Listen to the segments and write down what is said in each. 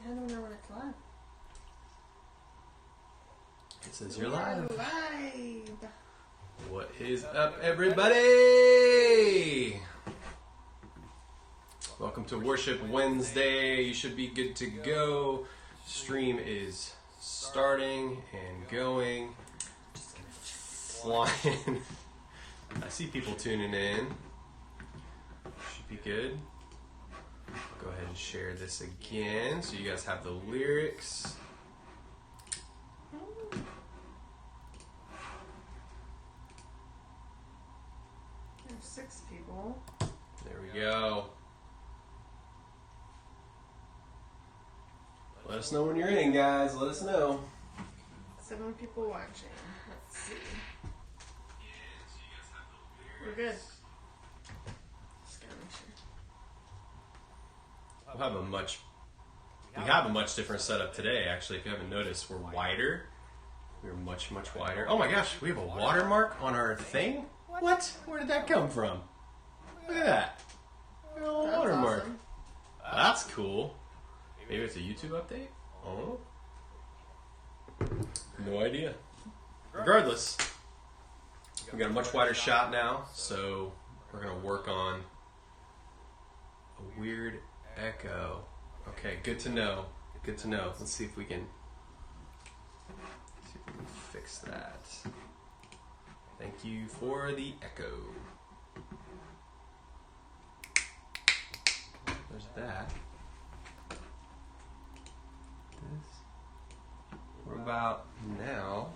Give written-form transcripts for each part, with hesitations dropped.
I don't know when it's live. It says you're live. Live. What is up, everybody? Welcome to Worship Wednesday. You should be good to go. Stream is starting and going. Flying. I see people tuning in. Should be good. Go ahead and share this again so you guys have the lyrics. There's 6 people. There we go. Let us know when you're in, guys. Let us know. 7 people watching. Let's see. We're good. Just gotta make sure. We have a much different setup today, actually. If you haven't noticed, we're wider. We're much wider. Oh my gosh, we have a watermark on our thing? What? Where did that come from? Look at that. A little That's watermark. awesome. That's cool. Maybe it's a YouTube update? Oh. No idea. Regardless, we got a much wider shot now, so we're going to work on a weird echo. Okay, good to know. Good to know. Let's see if we can fix that. Thank you for the echo. There's that. This. What about now?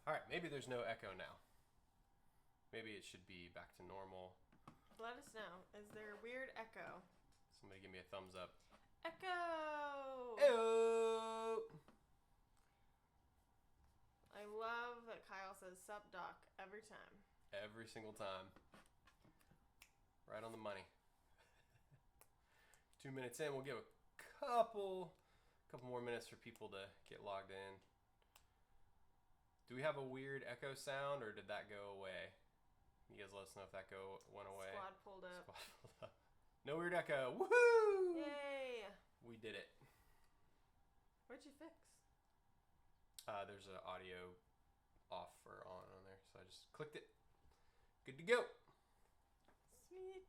Alright, maybe there's no echo now. Maybe it should be back to normal. Let us know. Is there a weird echo? Somebody give me a thumbs up. Echo! Ew. I love that Kyle says sup doc every time. Every single time. Right on the money. 2 minutes in, we'll give a couple more minutes for people to get logged in. Do we have a weird echo sound, or did that go away? You guys let us know if that went away. Squad pulled up. No weird echo. Woohoo! Yay! We did it. What'd you fix? There's an audio off or on there, so I just clicked it. Good to go. Sweet.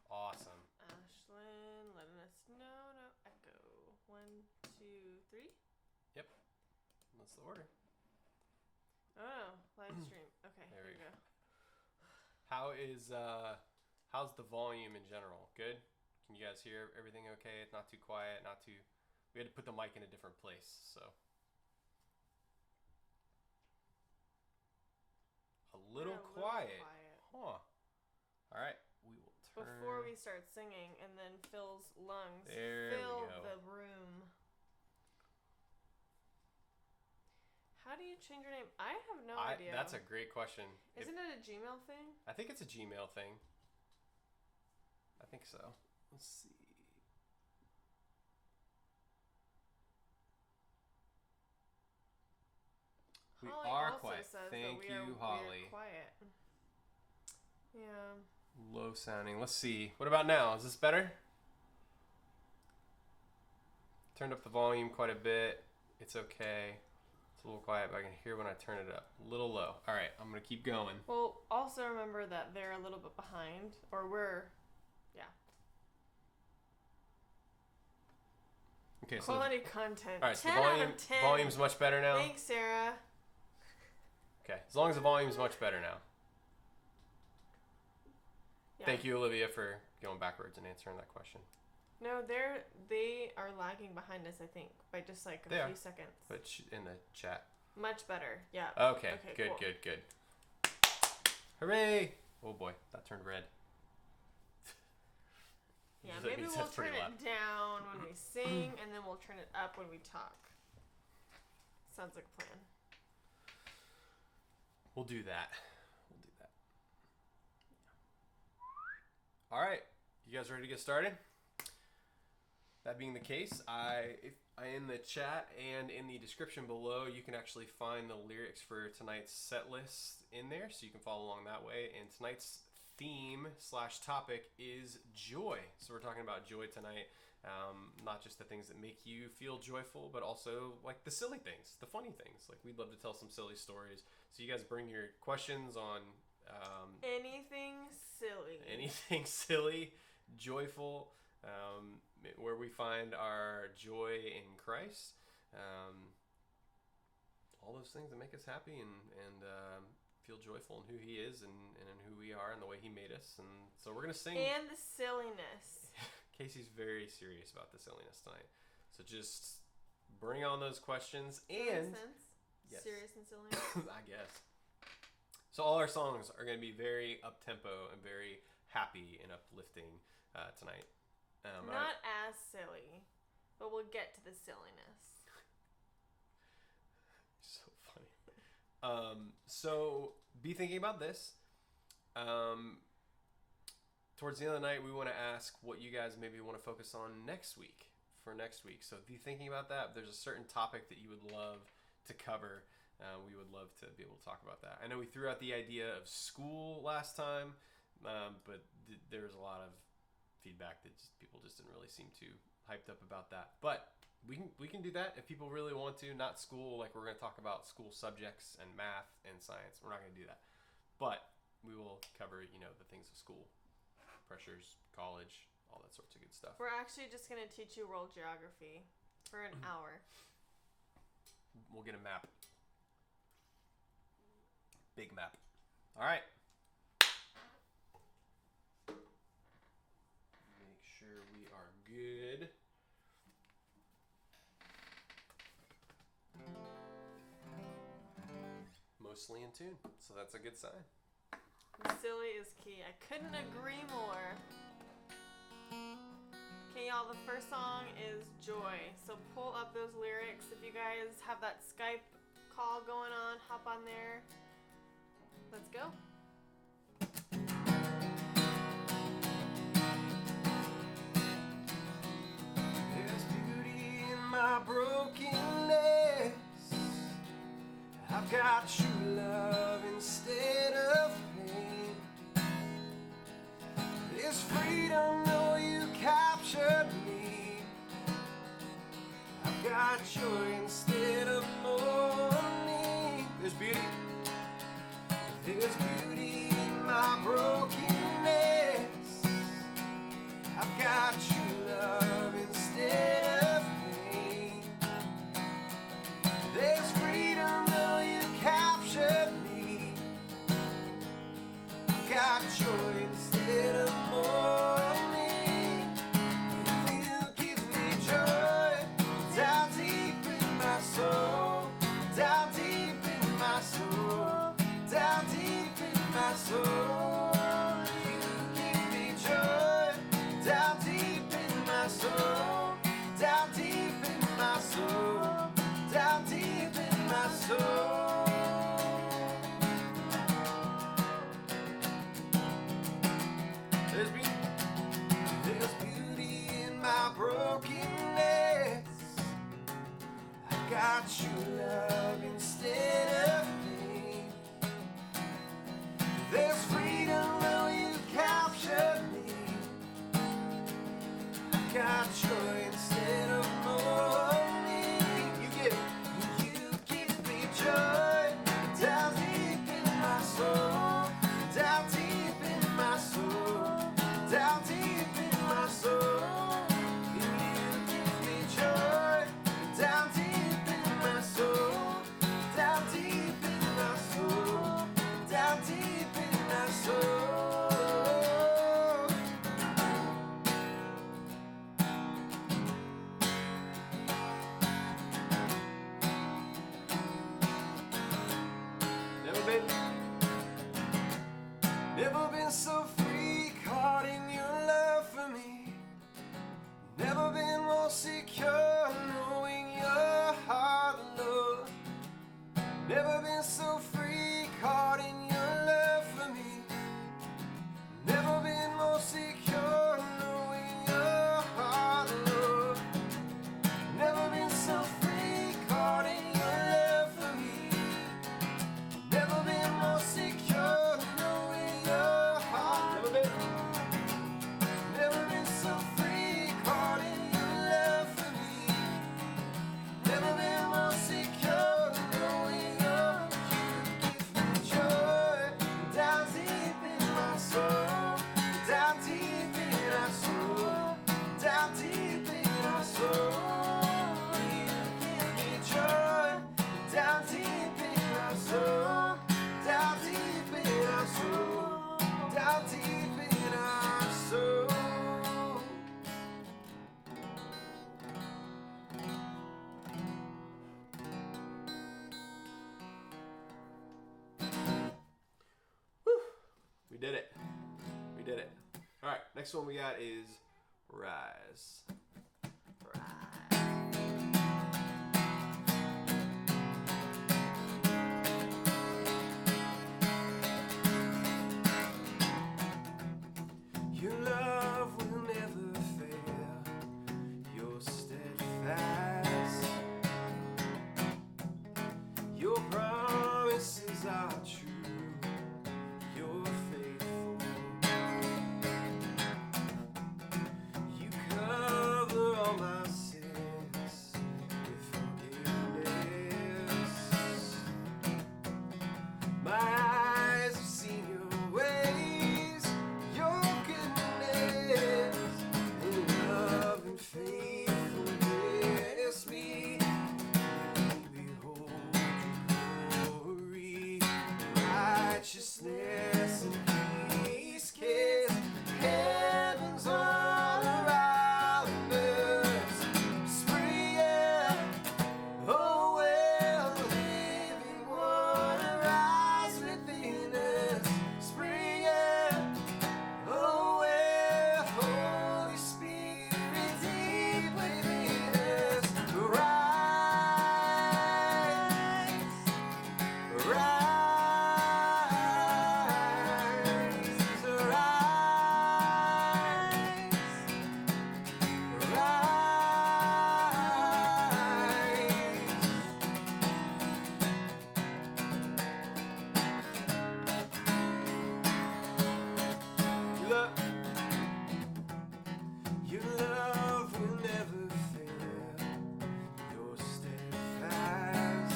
Awesome. Ashlyn letting us know. No echo. 1, 2, 3. Yep. That's the order. Oh, live stream. Okay, There here we we go. How's the volume in general? Good? Can you guys hear everything okay? It's not too quiet, not too... We had to put the mic in a different place, so... A little quiet. Huh. Alright, we will turn... Before we start singing, and then Phil's lungs There fill we go. the room. How do you change your name? I have no idea. That's a great question. Isn't it a Gmail thing? I think it's a Gmail thing. I think so. Let's see. We Holly are also quiet. says Thank that we you, are Holly. quiet. Yeah. Low sounding. Let's see. What about now? Is this better? Turned up the volume quite a bit. It's okay. It's a little quiet, but I can hear when I turn it up. A little low. All right, I'm going to keep going. Well, also remember that they're a little bit behind, or we're, yeah. Okay, so Quality content. all right, so 10 the out of 10. volume's much better now. Thanks, Sarah. Okay, as long as the volume's much better now. Yeah. Thank you, Olivia, for going backwards and answering that question. No, they are lagging behind us, I think, by just like a few seconds. But in the chat. Much better, yeah. Okay, good, cool. good. Hooray! Oh boy, that turned red. Yeah, That maybe means we'll that's turn pretty it loud. down when we sing, and then we'll turn it up when we talk. Sounds like a plan. We'll do that. All right, you guys ready to get started? that being the case, in the chat and in the description below, you can actually find the lyrics for tonight's set list in there, so you can follow along that way. And tonight's theme/topic is joy. So we're talking about joy tonight. Not just the things that make you feel joyful, but also like the silly things, the funny things. Like we'd love to tell some silly stories. So you guys bring your questions on anything silly, joyful, where we find our joy in Christ. All those things that make us happy and feel joyful in who He is and in who we are and the way He made us. And so we're gonna sing. And the silliness. Casey's very serious about the silliness tonight. So just bring on those questions and Makes sense. yes. Serious and silly. I guess. So all our songs are going to be very up-tempo and very happy and uplifting tonight. Not as silly, but we'll get to the silliness. So funny. So be thinking about this. Towards the end of the night, we want to ask what you guys maybe want to focus on next week. So be thinking about that. If there's a certain topic that you would love to cover, we would love to be able to talk about that. I know we threw out the idea of school last time, but there was a lot of feedback that people just didn't really seem too hyped up about that. But we can do that if people really want to. Not school, like we're going to talk about school subjects and math and science. We're not going to do that. But we will cover, the things of school, pressures, college, all that sorts of good stuff. We're actually just going to teach you world geography for an hour. We'll get a map. Big map. All right. Make sure we are good. Mostly in tune, so that's a good sign. Silly is key. I couldn't agree more. Okay, y'all, the first song is Joy. So pull up those lyrics. If you guys have that Skype call going on, hop on there. Let's go. There's beauty in my brokenness. I've got true love instead of pain. There's freedom, though you captured me. I've got joy instead of mourning. There's beauty. There's beauty in my brokenness. I've got true love instead of pain. There's freedom, though you captured me. I've got joy instead of mourning. You give me joy down deep in my soul, down deep in my soul, down deep in my soul. You give me joy down deep in my soul, down deep in my soul, down deep in my soul. There's beauty in my brokenness. I got true love instead of pain. There's freedom, though you captured me. I got joy instead of mourning. You give me joy down deep in my soul, down deep in my soul, down deep in my soul. You give me joy down deep in my soul. We did it. We did it. All right, next one we got is Rise. Your love will never fail. You're steadfast. Your promises are true. You're faithful. You cover all my sins with forgiveness. My eyes have seen your ways, your goodness, and love and faithfulness. Me, behold your glory, righteousness and peace, kiss heavens all around us. Spring up, oh well, living water rise within us. Spring up, oh well, Holy Spirit deep within us. Rise, rise, Your love will never fail. You're steadfast.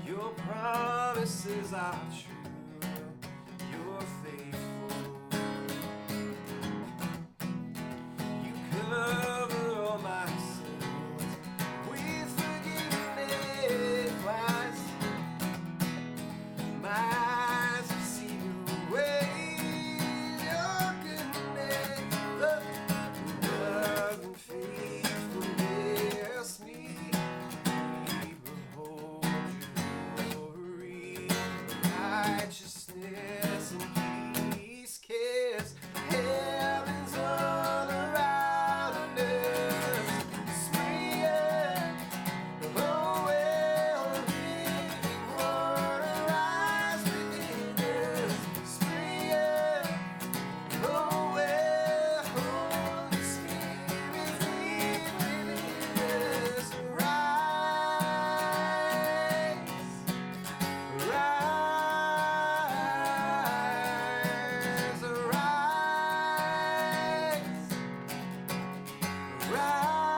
Your promises are true. You're faithful. You cover all my sins with forgiveness. My eyes have seen your ways, your goodness, love and faithfulness. Me, behold your glory, righteousness and peace, kiss heavens all around us. Spring up, oh well, living water rise within us. Spring up, oh well, Holy Spirit live within us. Rise, rise, rise.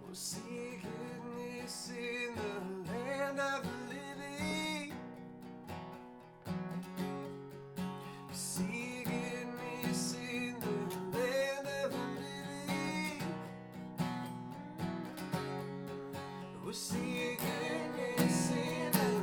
We'll see goodness in the land of the living. See goodness in the land of the living. We'll see goodness in the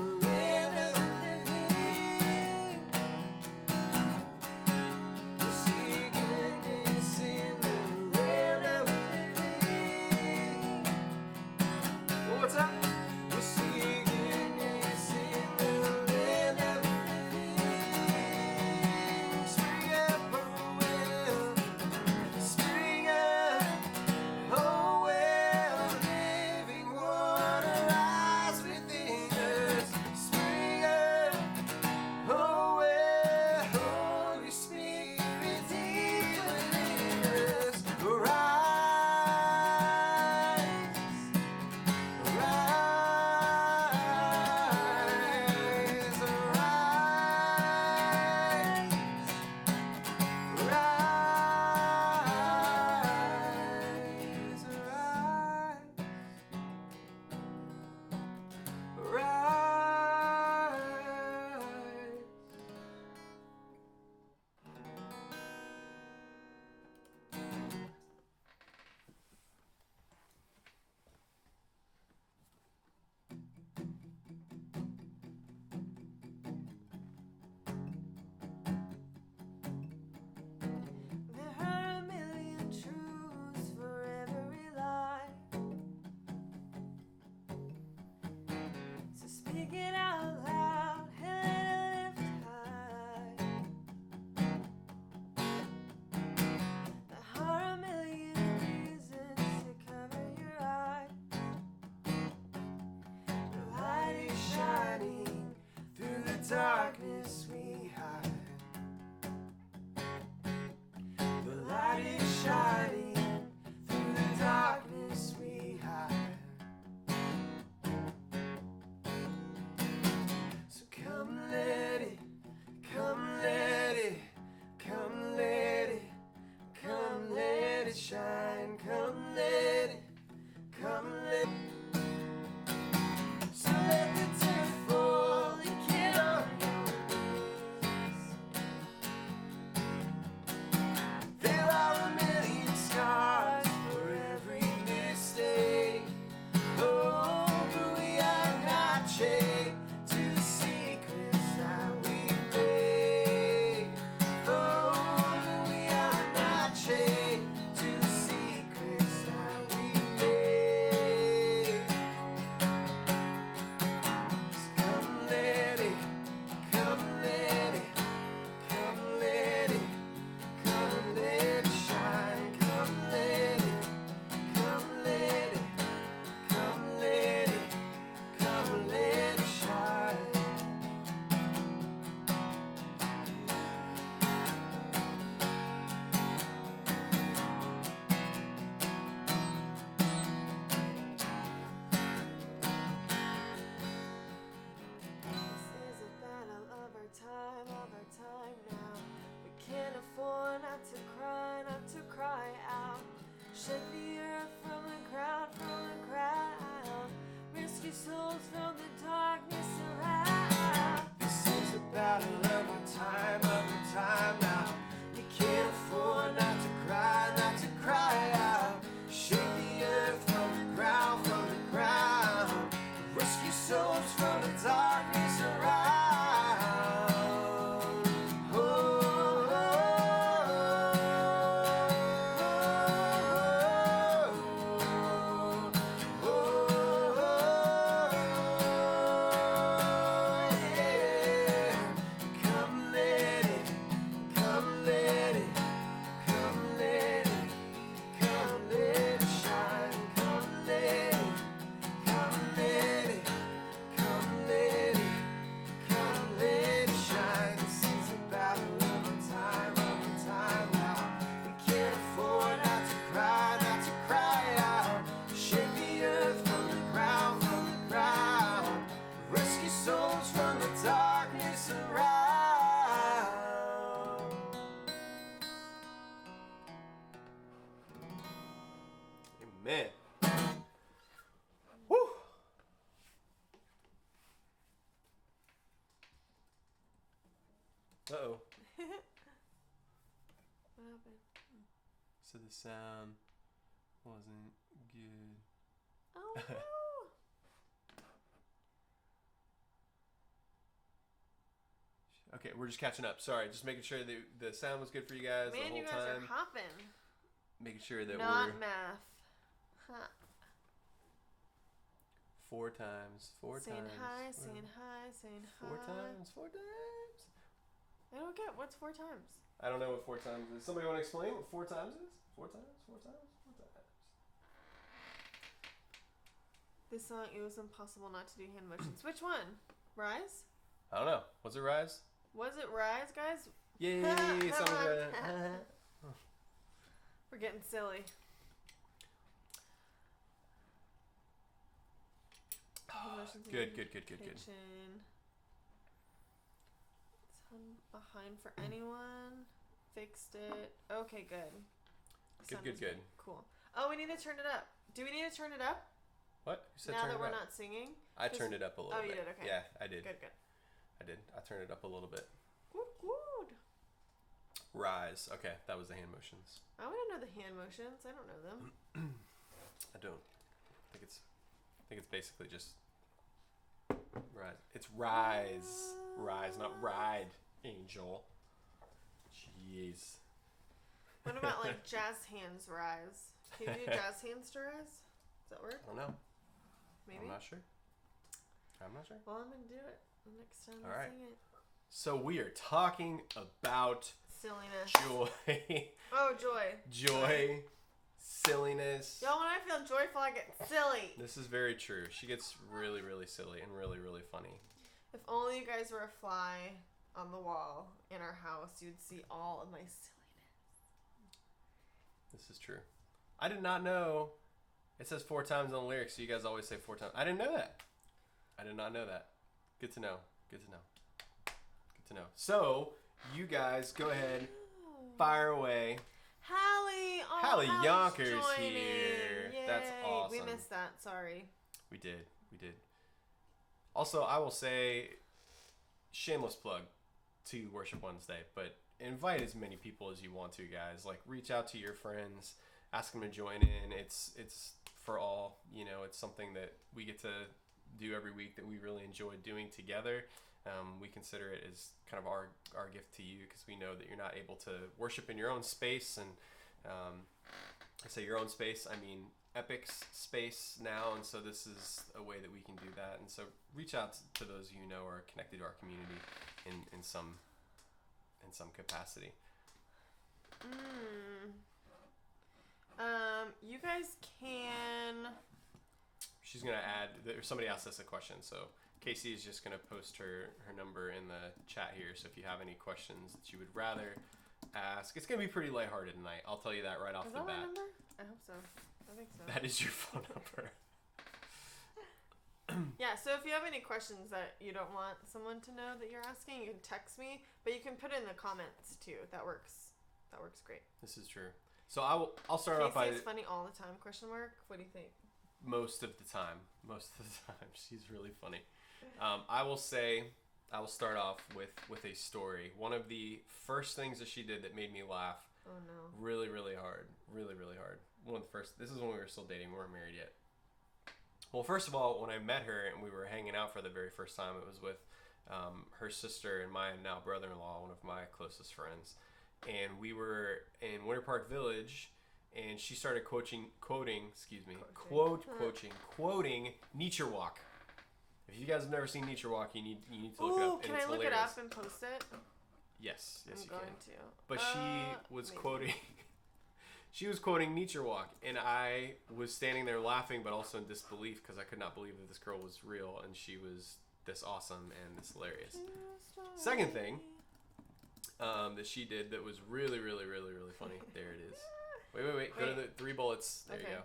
shining through the darkness we hide. The light is shining through the darkness we hide. So come let it, come let it, come let it, come let it shine, come let it, come let it. So let the tears fall and get on your knees. There are a million scars for every mistake. Oh, but we are not chained to the secrets that we made. Oh, but we are not chained to the secrets that we made. So come let it, come let it, come let it, come let it shine, come let it, come let it, come let it, come let it shine. This is a battle of our time now. We can't afford not to cry out. Shake the earth from the crowd. Rescue souls from the darkness around. This is a battle of our time now. We can't afford not to cry out. Shake the earth from the ground. Rescue souls from the darkness around. Oh, yeah. Come let it, come let it, come let it, come let it shine, come let it, come let it, come let it, come let it shine. This is a battle of our time now. We can't afford not to cry out. Shake the earth from the ground. Rescue souls from the darkness around. Amen. Woo! Uh-oh. What happened? So the sound wasn't good. Oh no! Okay, we're just catching up. Sorry, just making sure that the sound was good for you guys Man, the whole you guys time. are hopping. Making sure that Not we're math. Huh. 4 times. Saying hi, saying hi. 4 times. I don't get what's 4 times. I don't know what 4 times is. Somebody want to explain what 4 times is? 4 times? This song, it was impossible not to do hand motions. Which one? Rise? I don't know. Was it Rise? Was it Rise, guys? Yay! Someone got it. We're getting silly. Good. Kitchen. Sun behind for anyone. Fixed it. Okay, good. Good. Cool. Oh, we need to turn it up. Do we need to turn it up? What? You said Now turn that it we're up. not singing? I turned it up a little bit. Oh, you did? Okay. Yeah, I did. Good. I did. I turned it up a little bit. Good. Rise. Okay, that was the hand motions. I want to know the hand motions. I don't know them. I don't. I think it's basically just rise. It's rise. Rise, not ride, Angel. Jeez. What about like jazz hands rise? Can you do jazz hands to rise? Does that work? I don't know. Maybe. I'm not sure. Well, I'm gonna do it next time. All I right. sing it. So we are talking about Silliness. joy. Oh, joy. Joy, silliness. Y'all, when I feel joyful, I get silly. This is very true. She gets really, really silly and really, really funny. If only you guys were a fly on the wall in our house, you'd see all of my silliness. This is true. I did not know. It says 4 times on the lyrics, so you guys always say 4 times. I didn't know that. I did not know that. Good to know. Good to know. Good to know. So, you guys go ahead, fire away. Hallie! Oh, Hallie Hallie's Yonkers joining. here. Yay. That's awesome. We missed that. Sorry. We did. We did. Also, I will say, shameless plug to Worship Wednesday, but invite as many people as you want to, guys. Like, reach out to your friends, ask them to join in. It's for all. You know, it's something that we get to do every week that we really enjoy doing together. We consider it as kind of our gift to you because we know that you're not able to worship in your own space. And I say your own space, I mean Epic's space now. And so this is a way that we can do that. And so reach out to those you know are connected to our community in some capacity. You guys can... She's going to add, somebody asked us a question, so Casey is just going to post her number in the chat here, so if you have any questions that you would rather ask, it's going to be pretty lighthearted tonight, I'll tell you that right off Is the that bat. my number? I hope so. I think so. That is your phone number. Yeah, so if you have any questions that you don't want someone to know that you're asking, you can text me, but you can put it in the comments too. That works. That works great. This is true. So I'll start off by... Casey is funny all the time, question mark. What do you think? Most of the time. She's really funny. I will start off with a story. One of the first things that she did that made me laugh Oh no. really, really hard. Really, really hard. One of the first, this is when we were still dating, we weren't married yet. Well, first of all, when I met her and we were hanging out for the very first time, it was with her sister and my now brother-in-law, one of my closest friends. And we were in Winter Park Village, and she started quoting Nature Walk. If you guys have never seen Nature Walk, you need to look it up. Can and I it's look hilarious. it up and post it? Yes, I'm you going can. to. But she was maybe. quoting. She was quoting Nature Walk, and I was standing there laughing, but also in disbelief because I could not believe that this girl was real and she was this awesome and this hilarious. Second thing that she did that was really, really, really, really funny. There it is. Wait. Go to the 3 bullets. There Okay. you go.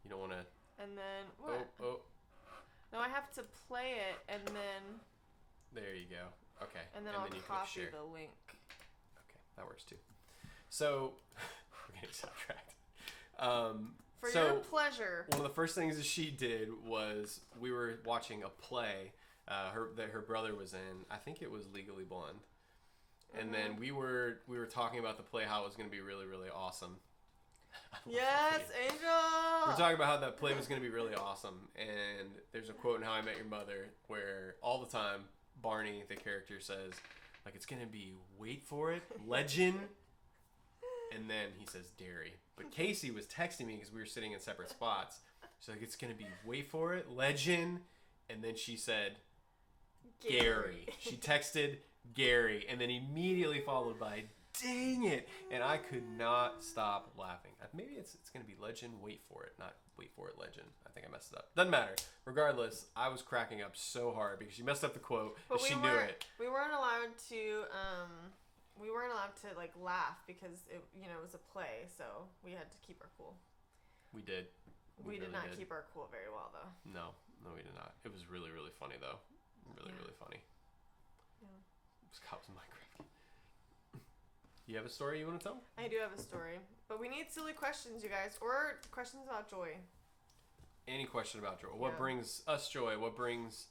You don't want to... And then what? Oh. No, I have to play it and then There you go. Okay. and then you I'll click copy share. the link. Okay, that works too. So, we're getting sidetracked. For so, your pleasure. one of the first things that she did was we were watching a play that her brother was in. I think it was Legally Blonde. And then we were talking about the play, how it was going to be really, really awesome. Yes, Angel. We're talking about how that play was going to be really awesome. And there's a quote in How I Met Your Mother where all the time Barney, the character, says, like, it's going to be, wait for it, legend. And then he says dairy. But Casey was texting me because we were sitting in separate spots. She's like, it's going to be, wait for it, legend. And then she said, Gary. She texted Gary. And then immediately followed by, dang it. And I could not stop laughing. Maybe it's going to be legend, wait for it, not wait for it, legend. I think I messed it up. Doesn't matter. Regardless, I was cracking up so hard because she messed up the quote, but she knew it. We weren't allowed to like laugh because it was a play, so we had to keep our cool. We did. We did really not keep our cool very well though. No, we did not. It was really, really funny though. Really, really funny. Yeah. Scott was Minecraft. You have a story you want to tell? I do have a story, but we need silly questions, you guys, or questions about joy. Any question about joy? What Yeah. brings us joy? What brings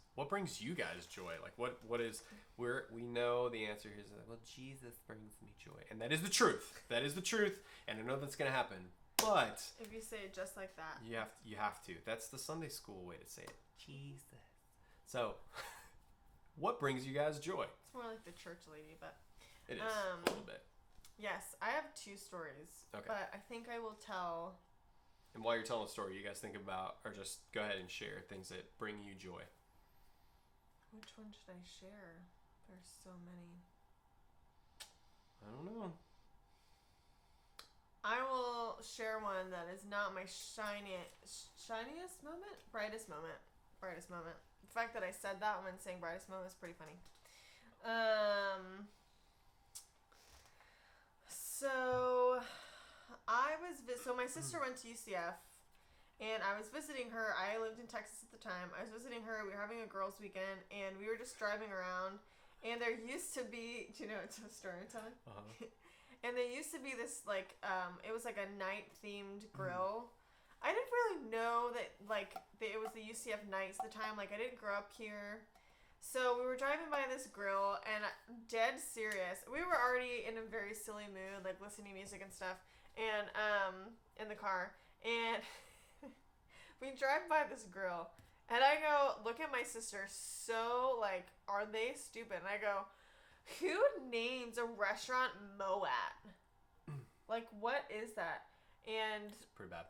you guys joy? Like what is we know the answer here is well, Jesus brings me joy, and that is the truth. That is the truth, and I know that's gonna happen. But If you say it just like that. you have to. That's the Sunday school way to say it. Jesus. So, what brings you guys joy? It's more like the church lady, but It is a little bit. yes, I have 2 stories. Okay. But I think I will tell. And while you're telling the story, you guys think about, or just go ahead and share things that bring you joy. Which one should I share? There's so many. I don't know. I will share one that is not my shiniest moment? Brightest moment. the fact that I said that when saying Brightest Moment was pretty funny. So my sister went to UCF, and I was visiting her. I lived in Texas at the time. I was visiting her. We were having a girls' weekend, and we were just driving around. And there used to be, do you know it's a story I'm telling? And there used to be this like, it was like a night-themed grill. I didn't really know that it was the UCF Nights at the time. Like, I didn't grow up here. So we were driving by this grill, and dead serious. We were already in a very silly mood, like listening to music and stuff, and in the car. And we drive by this grill, and I go look at my sister. So like, are they stupid? And I go, who names a restaurant Moat? Like, what is that? And It's pretty bad.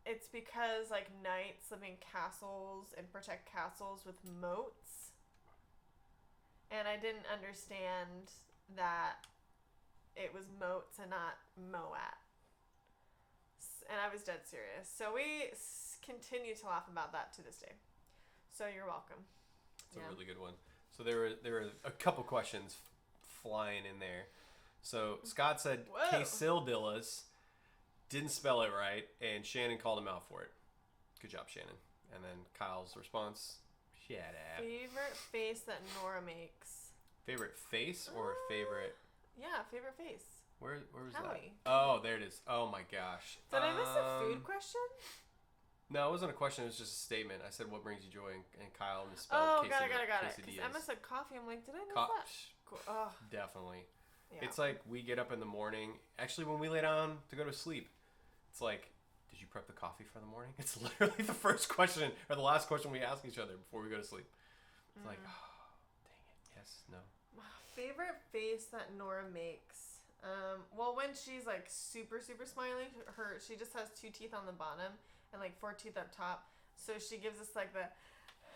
it's because like knights live in castles and protect castles with moats. And I didn't understand that it was moats and not Moat. And I was dead serious. So we continue to laugh about that to this day. So you're welcome. It's a really good one. So there were a couple questions flying in there. So Scott said Whoa. quesadillas, didn't spell it right, and Shannon called him out for it. Good job, Shannon. And then Kyle's response, shut up. Favorite face that Nora makes. Favorite face or favorite? Yeah, favorite face. Where was Howie. that? Oh, there it is. Oh my gosh. Did I miss a food question? No, it wasn't a question. It was just a statement. I said, "What brings you joy?" And Kyle misspelled Oh, got it. quesadillas. Because Emma said coffee. I'm like, did I miss Co- that? Cool. Oh, Definitely. yeah. It's like we get up in the morning. Actually, when we lay down to go to sleep, it's like, did you prep the coffee for the morning? It's literally the first question or the last question we ask each other before we go to sleep. It's like, oh, dang it. Yes, no. Favorite face that Nora makes. Well, when she's like super smiling, she just has 2 teeth on the bottom and like 4 teeth up top. So she gives us like the,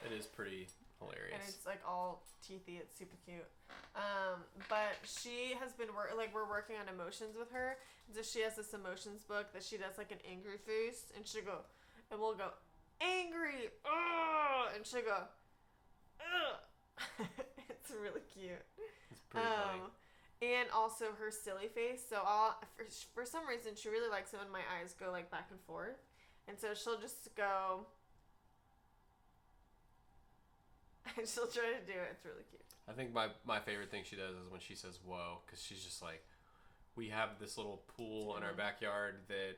It is pretty hilarious. and it's like all teethy. It's super cute. But she has been we're working on emotions with her. And so she has this emotions book that she does like an angry face, and she'll go, and we'll go, angry, and she'll go, it's really cute. It's pretty funny. And also her silly face. So for some reason she really likes it when my eyes go like back and forth, and so she'll just go, and she'll try to do it. It's really cute. I think my favorite thing she does is when she says "whoa," because she's just like, we have this little pool in our backyard that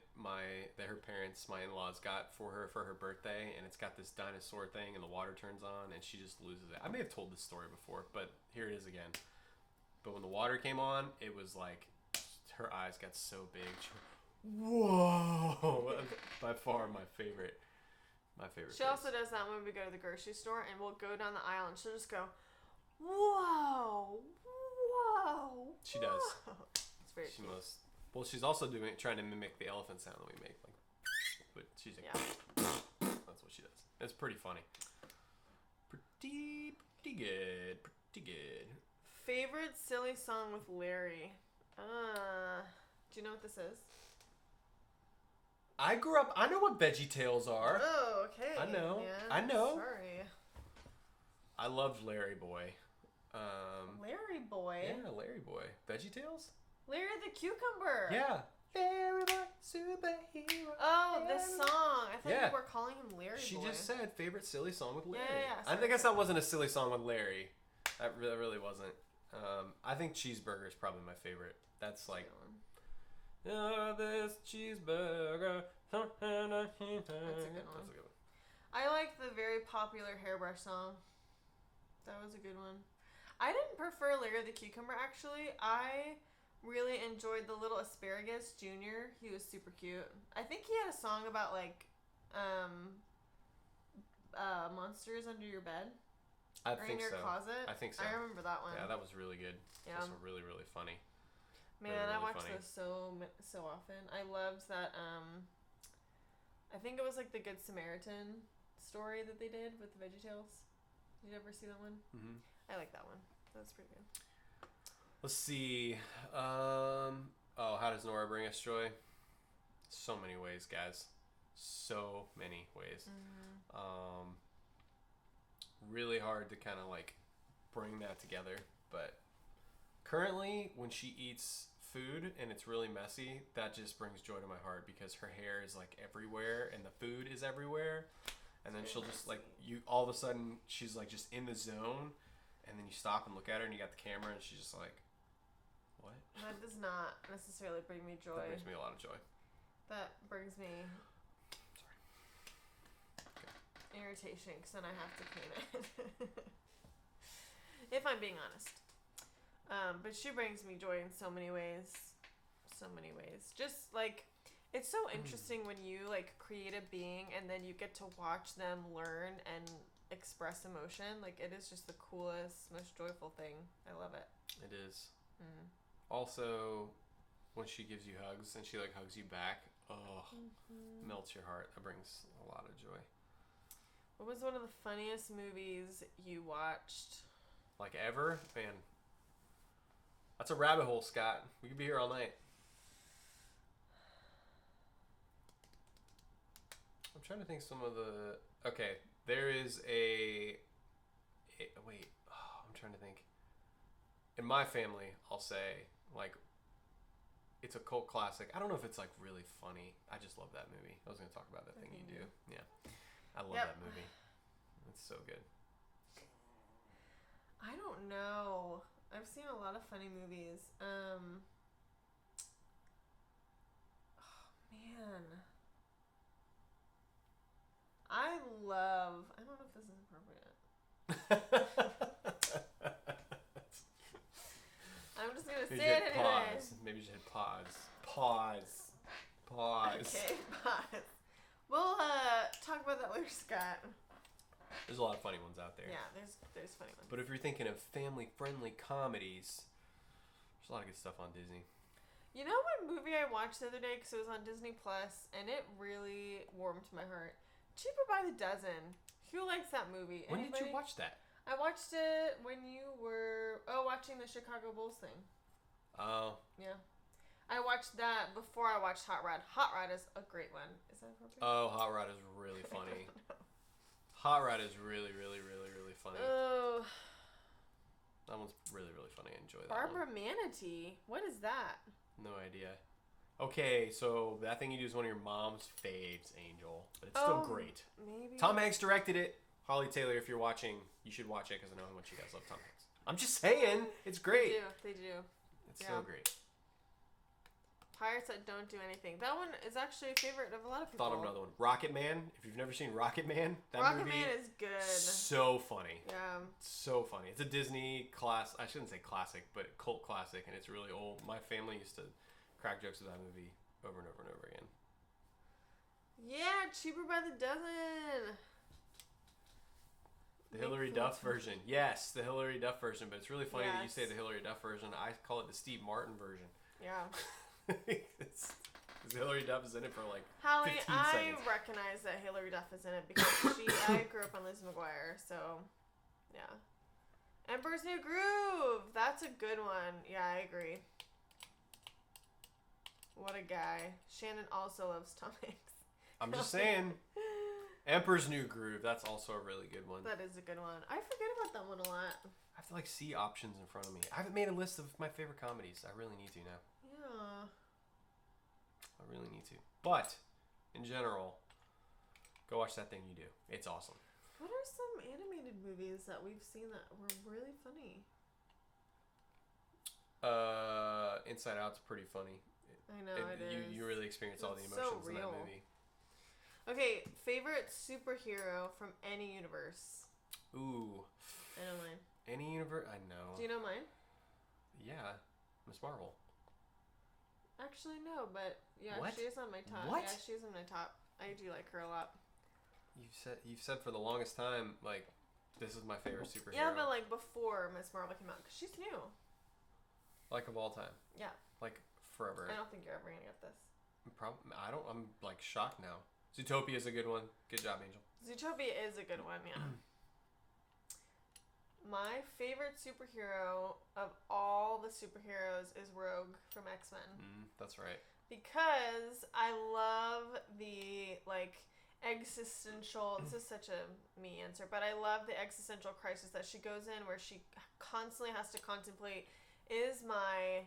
her parents, my in-laws, got for her birthday, and it's got this dinosaur thing, and the water turns on, and she just loses it. I may have told this story before, but here it is again. But when the water came on, it was like her eyes got so big. She went, whoa! By far my favorite. She also does that when we go to the grocery store, and we'll go down the aisle, and she'll just go, whoa. She does. It's very cute. Well, she's also trying to mimic the elephant sound that we make, like. But she's like, that's what she does. It's pretty funny. Pretty good. Favorite silly song with Larry. Do you know what this is? I grew up. I know what Veggie Tales are. Oh, okay. I know. Yeah, I know. Sorry. I loved Larry Boy. Larry Boy. Yeah, Larry Boy. Veggie Tales. Larry the Cucumber. Yeah. Larry Boy, superhero. Oh, this song. I thought Yeah. you were calling him Larry She Boy. just said favorite silly song with Larry. Yeah, I guess that wasn't a silly song with Larry. That really wasn't. I think Cheeseburger is probably my favorite. That's like, this cheeseburger. That's a good one. That's a good one. I like the very popular Hairbrush song. That was a good one. I didn't prefer Larry the Cucumber, actually. I really enjoyed the little Asparagus Jr. He was super cute. I think he had a song about, like, monsters under your bed. I Or in think your so. closet. I think so. I remember that one. Yeah, that was really good. Yeah. That's really, really funny. Man, Really, I really watched funny. those so often. I loved that. I think it was like the Good Samaritan story that they did with the VeggieTales. Did you ever see that one? Mm-hmm. I like that one. That's pretty good. Let's see. How does Nora bring us joy? So many ways, guys. So many ways. Mm-hmm. really hard to kind of like bring that together. But currently, when she eats food and it's really messy, that just brings joy to my heart because her hair is like everywhere and the food is everywhere. And then she'll just like all of a sudden she's like just in the zone, and then you stop and look at her and you got the camera and she's just like, what? That does not necessarily bring me joy. That brings me a lot of joy. That brings me Sorry. irritation because then I have to clean it. If I'm being honest. But she brings me joy in so many ways. So many ways. Just like, it's so interesting when you like create a being and then you get to watch them learn and express emotion. Like, it is just the coolest, most joyful thing. I love it. It is. Also, when she gives you hugs and she like hugs you back, melts your heart. That brings a lot of joy. What was one of the funniest movies you watched? Like ever? Man. That's a rabbit hole, Scott. We could be here all night. I'm trying to think some of the... Okay, there is wait. Oh, I'm trying to think. In my family, I'll say, like, it's a cult classic. I don't know if it's, like, really funny. I just love that movie. I was going to talk about That Thing You Do. Yeah. I love that movie. It's so good. I don't know. I've seen a lot of funny movies. Oh, man. I don't know if this is appropriate. I'm just going to say it anyway. Pause. Maybe you should hit pause. Pause. Okay, pause. We'll talk about that later, Scott. There's a lot of funny ones out there. Yeah, there's funny ones. But if you're thinking of family-friendly comedies, there's a lot of good stuff on Disney. You know what movie I watched the other day because it was on Disney Plus and it really warmed my heart? Cheaper by the Dozen. Who likes that movie? When Anybody? did you watch that? I watched it when you were watching the Chicago Bulls thing. Oh. Yeah. I watched that before I watched Hot Rod. Hot Rod is a great one. Is that appropriate? Oh, Hot Rod is really funny. Hot Rod is really, really, really, really funny. Oh. That one's really, really funny. I enjoy that Barbara one. Manatee. What is that? No idea. Okay, so That Thing You Do is one of your mom's faves, Angel. But it's still great. Maybe. Tom Hanks directed it. Holly Taylor, if you're watching, you should watch it because I know how much you guys love Tom Hanks. I'm just saying, it's great. They do. It's so great. Pirates That Don't Do Anything. That one is actually a favorite of a lot of people. Thought of another one. Rocket Man. If you've never seen Rocket Man, that Rocket movie Man is good. So funny. Yeah. So funny. It's a Disney class. I shouldn't say classic, but cult classic, and it's really old. My family used to crack jokes of that movie over and over and over again. Yeah, Cheaper by the Dozen. The Hillary Duff version. Yes, the Hillary Duff version, but it's really funny that you say the Hillary Duff version. I call it the Steve Martin version. Yeah. Because Hillary Duff is in it for like Hallie, 15 I seconds. recognize that Hillary Duff is in it because I grew up on Lizzie McGuire, so yeah. Emperor's New Groove. That's a good one. Yeah, I agree. What a guy. Shannon also loves Tom Hanks. I'm just saying. Emperor's New Groove. That's also a really good one. That is a good one. I forget about that one a lot. I have to like see options in front of me. I haven't made a list of my favorite comedies. I really need to now. Yeah. I really need to. But in general, go watch That Thing You Do. It's awesome. What are some animated movies that we've seen that were really funny? Inside Out's pretty funny. I know it is. You really experience all the emotions in that movie. Okay, favorite superhero from any universe? Ooh. I know mine. Any universe? I know. Do you know mine? Yeah. Miss Marvel. Actually, no, but yeah, What? she is on my top. What? Yeah, she's on my top. I do like her a lot. You've said for the longest time, like, this is my favorite superhero. Yeah, but like before Miss Marvel came out, because she's new. Like of all time. Yeah. Like forever. I don't think you're ever gonna get this. I'm like shocked now. Zootopia is a good one. Good job, Angel. Zootopia is a good one, yeah. My favorite superhero of all the superheroes is Rogue from X-Men. That's right. Because I love the, like, existential. This is such a me answer, but I love the existential crisis that she goes in, where she constantly has to contemplate: is my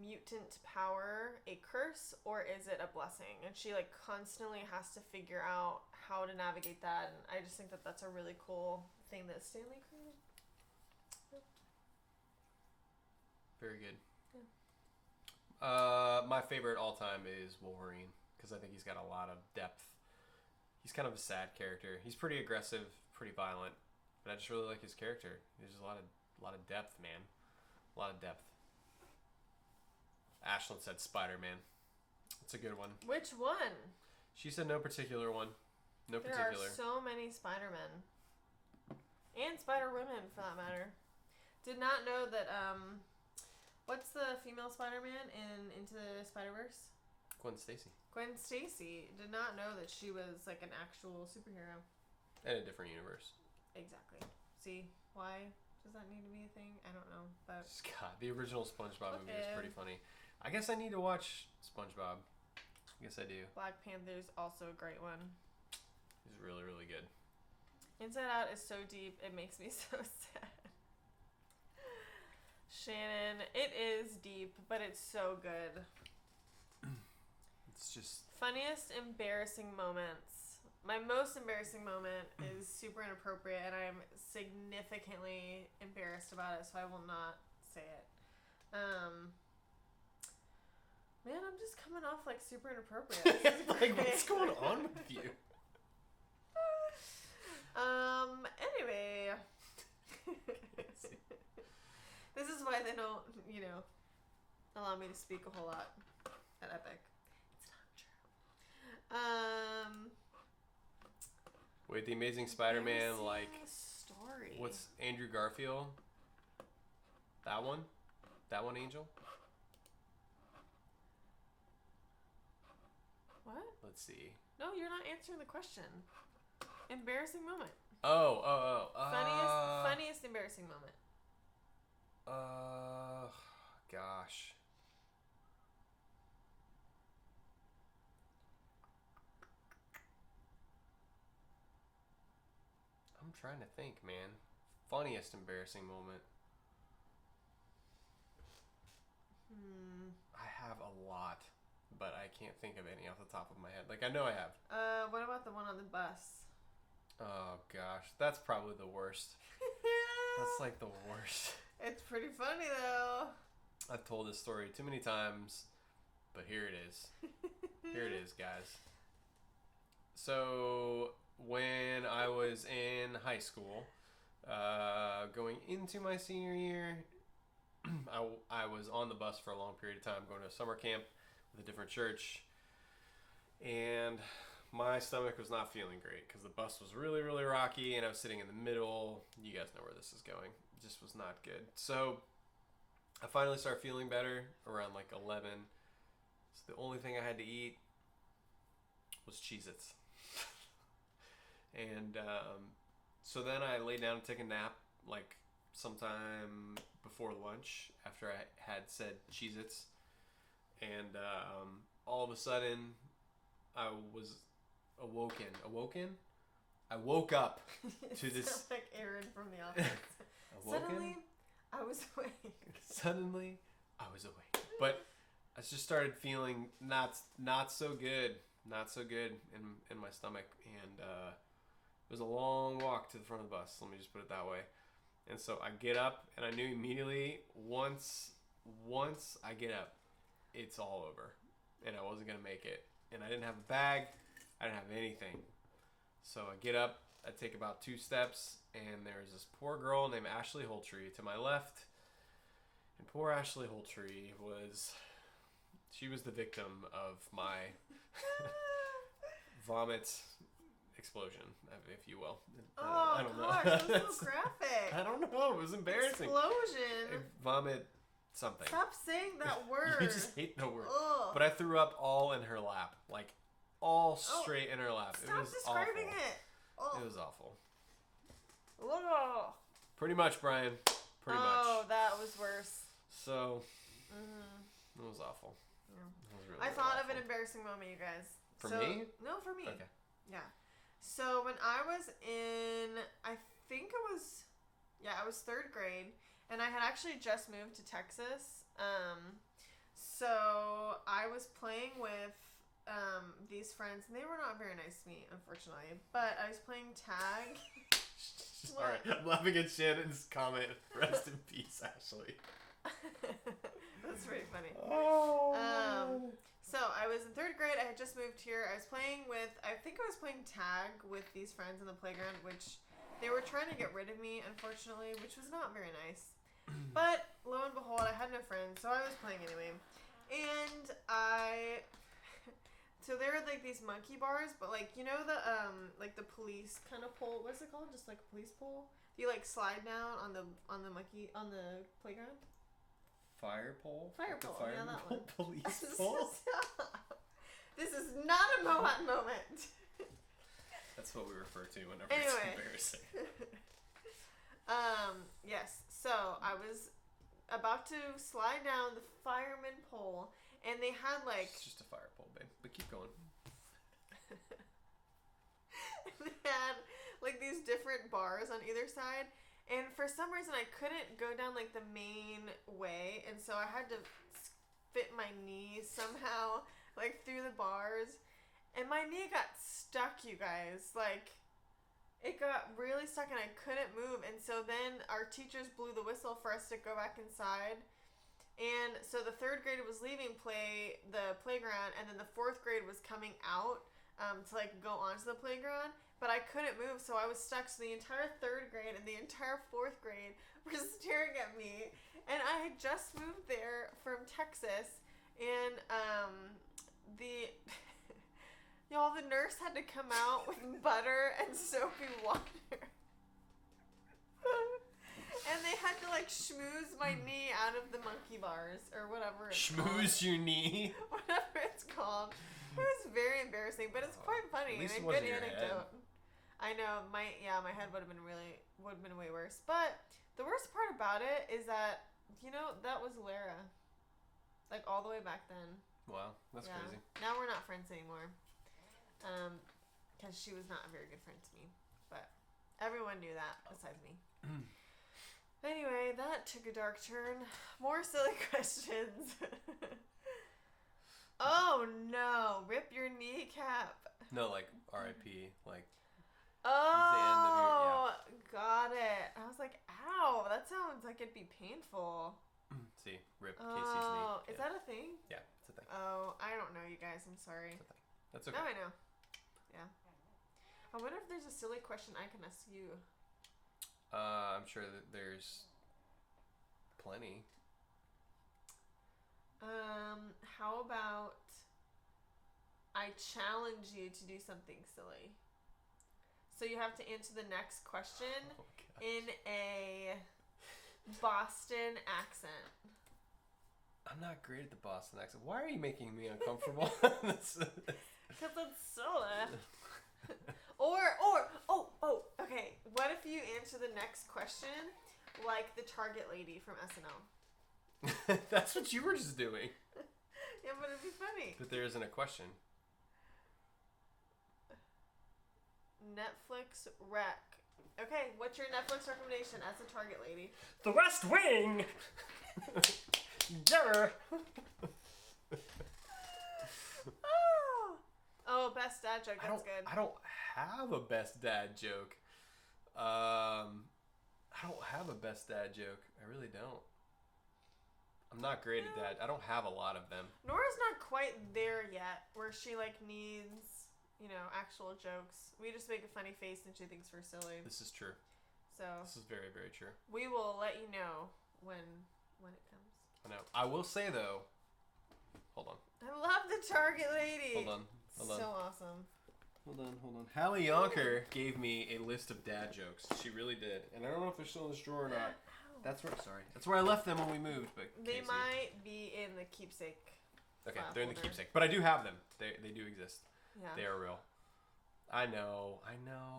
mutant power a curse, or is it a blessing? And she like constantly has to figure out how to navigate that. And I just think that that's a really cool thing that Stanley created. Very good. Yeah. My favorite all time is Wolverine, because I think he's got a lot of depth. He's kind of a sad character. He's pretty aggressive, pretty violent, but I just really like his character. There's just a lot of depth, man. A lot of depth. Ashlyn said Spider-Man. It's a good one. Which one? She said no particular one. No There particular. are so many Spider-Men. And Spider-Women, for that matter. Did not know that, what's the female Spider-Man in Into the Spider-Verse? Gwen Stacy. Gwen Stacy. Did not know that she was, like, an actual superhero. In a different universe. Exactly. See? Why does that need to be a thing? I don't know, but... God, the original SpongeBob movie is Okay. pretty funny. I guess I need to watch SpongeBob. I guess I do. Black Panther's also a great one. He's really, really good. Inside Out is so deep, it makes me so sad. Shannon, it is deep, but it's so good. It's just... Funniest embarrassing moments. My most embarrassing moment is super inappropriate, and I'm significantly embarrassed about it, so I will not say it. Man, I'm just coming off like super inappropriate. This is like, great. what's going on with you? Anyway. This is why they don't, allow me to speak a whole lot at Epic. It's not true. Wait, The Amazing Spider-Man, embarrassing like... story. What's Andrew Garfield? That one? That one, Angel? What? Let's see. No, you're not answering the question. Embarrassing moment. Funniest embarrassing moment. Gosh. I'm trying to think, man. Funniest embarrassing moment. I have a lot, but I can't think of any off the top of my head. Like, I know I have. What about the one on the bus? Oh, gosh. That's probably the worst. That's like the worst. It's pretty funny though. I've told this story too many times, but here it is. Here it is, guys. So, when I was in high school, going into my senior year, I was on the bus for a long period of time, going to a summer camp with a different church, and my stomach was not feeling great because the bus was really, really rocky, and I was sitting in the middle. You guys know where this is going. It just was not good. So I finally started feeling better around like 11. So the only thing I had to eat was Cheez-Its. And so then I lay down to take a nap like sometime before lunch after I had said Cheez-Its. And all of a sudden I was awoken. I woke up to this. Sounds like Aaron from The Office. Suddenly, I was awake. Suddenly, I was awake. But I just started feeling not so good, in my stomach, and it was a long walk to the front of the bus. Let me just put it that way. And so I get up, and I knew immediately once I get up, it's all over, and I wasn't gonna make it. And I didn't have a bag, I didn't have anything. So I get up, I take about 2 steps, and there's this poor girl named Ashley Holtree to my left. And poor Ashley Holtree she was the victim of my vomit explosion, if you will. Oh, I don't know. gosh, that's so graphic. I don't know, it was embarrassing. Explosion. Vomit something. Stop saying that word. You just hate the word. Ugh. But I threw up all in her lap, like all straight in her lap. Stop It was describing awful. it. Oh. It was awful. Ugh. Pretty much, Brian. Pretty much. Oh, that was worse. So, it was awful. That was really, I really thought of awful. an embarrassing moment, you guys. For me? No, for me. Okay. Yeah. So when I was in, I think it was, I was 3rd grade, and I had actually just moved to Texas. So I was playing with these friends, and they were not very nice to me, unfortunately. But I was playing tag. Alright, I'm laughing at Shannon's comment. Rest in peace, Ashley. That's pretty funny. Oh. So I was in 3rd grade. I had just moved here. I was playing with, I think I was playing tag with these friends in the playground, which they were trying to get rid of me, unfortunately, which was not very nice. But lo and behold, I had no friends, so I was playing anyway. And so there were like these monkey bars, but like, you know, like the police kind of pole, what's it called? Just like a police pole? You like slide down on the playground? Fire pole? Fire Like the pole, fire yeah, that pole? one. Police pole? This is not a Mohat moment. That's what we refer to whenever Anyway. it's embarrassing. Yes. So I was about to slide down the fireman pole, and they had like It's just a fire pole, babe. But keep going. they had like these different bars on either side, and for some reason I couldn't go down like the main way, and so I had to fit my knee somehow like through the bars, and my knee got stuck, you guys. Like, it got really stuck and I couldn't move, and so then our teachers blew the whistle for us to go back inside. And so the 3rd grade was leaving the playground, and then the 4th grade was coming out to like go onto the playground, but I couldn't move, so I was stuck. So the entire 3rd grade and the entire 4th grade were staring at me, and I had just moved there from Texas, and the nurse had to come out with butter and soapy water. And they had to like schmooze my knee out of the monkey bars or whatever it's Schmooze your knee? called. Whatever it's called. It was very embarrassing, but it's quite funny. At least and it a good wasn't your anecdote. I know, my head would have been way worse. But the worst part about it is that, you know, that was Lara. Like all the way back then. Wow, that's crazy. Now we're not friends anymore. Because she was not a very good friend to me. But everyone knew that besides me. Anyway, that took a dark turn. More silly questions. Oh no! Rip your kneecap. No, like R.I.P. Like. Oh, got it. I was like, ow, that sounds like it'd be painful. See, rip Casey's knee. Oh, is that a thing? Yeah, it's a thing. Oh, I don't know, you guys. I'm sorry. It's a thing. That's okay. Now I know. Yeah. I wonder if there's a silly question I can ask you. I'm sure that there's plenty. How about I challenge you to do something silly? So you have to answer the next question Oh, God. in a Boston accent. I'm not great at the Boston accent. Why are you making me uncomfortable? Because it's silly. Okay. What if you answer the next question like the Target lady from SNL? That's what you were just doing. Yeah, but it'd be funny. But there isn't a question. Netflix rec. Okay, what's your Netflix recommendation as a Target lady? The West Wing! Yeah. Oh, best dad joke. That's good. I don't have a best dad joke. I don't have a best dad joke. I really don't. I'm not great at dad. I don't have a lot of them. Nora's not quite there yet, where she like needs, you know, actual jokes. We just make a funny face and she thinks we're silly. This is true. So This is very, very true. we will let you know when it comes. I know. I will say though. Hold on. I love the Target lady. Hold on. So awesome. Hold on. Hallie Yonker gave me a list of dad jokes. She really did. And I don't know if they're still in this drawer or not. That's where I left them when we moved, but They Casey. might be in the keepsake. Okay, file they're in the folder. keepsake. But I do have them. They do exist. Yeah. They are real. I know.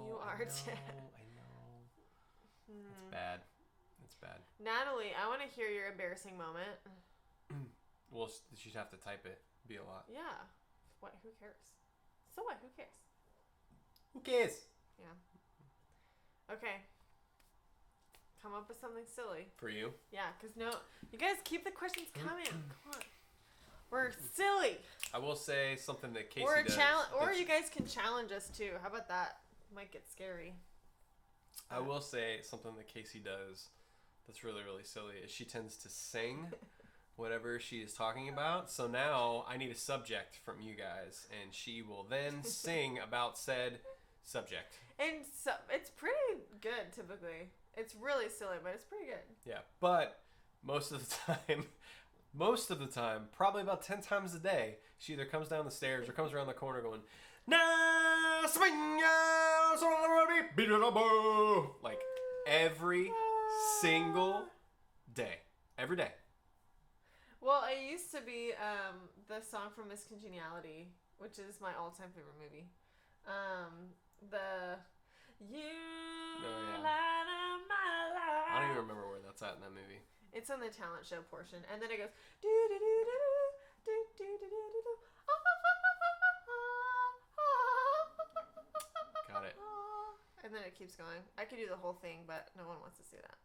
You are dead. I know. It's bad. It's bad. Natalie, I want to hear your embarrassing moment. Well, she'd have to type it. Be a lot. Yeah. What? Who cares? So what? Who cares? Who cares? Yeah. Okay. Come up with something silly. For you? Yeah, because no, you guys keep the questions coming. Come on. We're silly. I will say something that Casey Or a does. challenge, or that's- you guys can challenge us too. How about that? Might get scary. I will say something that Casey does that's really, really silly is she tends to sing whatever she is talking about. So now I need a subject from you guys, and she will then sing about said subject. And so it's pretty good typically. It's really silly, but it's pretty good. Yeah, but most of the time, probably about 10 times a day, she either comes down the stairs or comes around the corner going, like every single day. Every day. Well, it used to be the song from Miss Congeniality, which is my all-time favorite movie. The You yeah. Light Up My Life. I don't even remember where that's at in that movie. It's on the talent show portion, and then it goes do do do do do do do do do do. Got it. And then it keeps going. I could do the whole thing, but no one wants to see that.